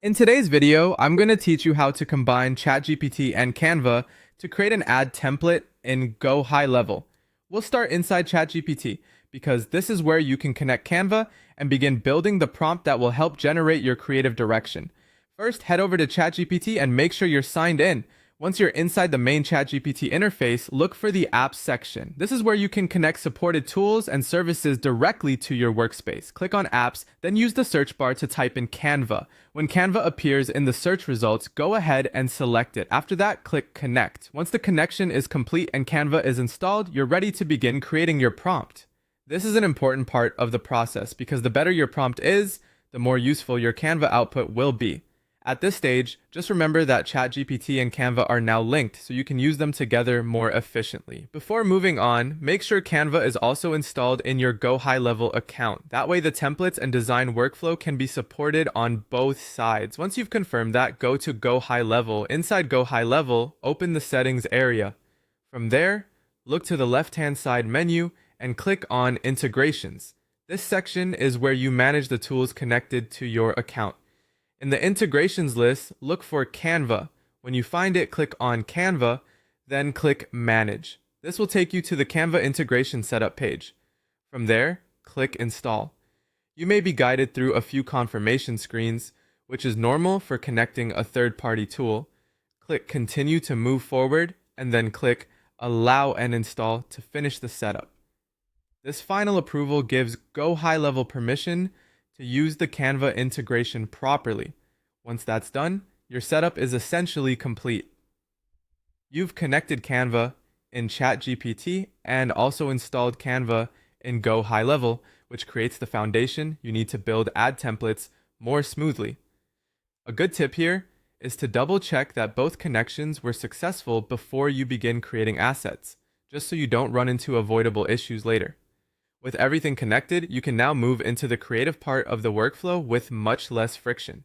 In today's video, I'm going to teach you how to combine Chatgpt and Canva to create an ad template in Gohighlevel. We'll start inside Chatgpt because this is where you can connect Canva and begin building the prompt that will help generate your creative direction. First, head over to Chatgpt and make sure you're signed in. Once you're inside the main Chatgpt interface, look for the Apps section. This is where you can connect supported tools and services directly to your workspace. Click on Apps, then use the search bar to type in Canva. When Canva appears in the search results, go ahead and select it. After that, click Connect. Once the connection is complete and Canva is installed, you're ready to begin creating your prompt. This is an important part of the process because the better your prompt is, the more useful your Canva output will be. At this stage, just remember that Chatgpt and Canva are now linked, so you can use them together more efficiently. Before moving on, make sure Canva is also installed in your Gohighlevel account. That way the templates and design workflow can be supported on both sides. Once you've confirmed that, go to Gohighlevel. Inside Gohighlevel, open the settings area. From there, look to the left-hand side menu and click on Integrations. This section is where you manage the tools connected to your account. In the integrations list, look for Canva. When you find it, click on Canva, then click Manage. This will take you to the Canva integration setup page. From there, click Install. You may be guided through a few confirmation screens, which is normal for connecting a third-party tool. Click Continue to move forward, and then click Allow and Install to finish the setup. This final approval gives Gohighlevel permission to use the Canva integration properly. Once that's done, your setup is essentially complete. You've connected Canva in Chatgpt and also installed Canva in Gohighlevel, which creates the foundation you need to build ad templates more smoothly. A good tip here is to double check that both connections were successful before you begin creating assets, just so you don't run into avoidable issues later. With everything connected, you can now move into the creative part of the workflow with much less friction.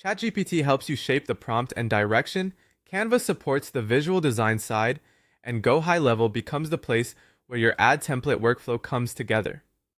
Chatgpt helps you shape the prompt and direction, Canva supports the visual design side, and Gohighlevel becomes the place where your ad template workflow comes together.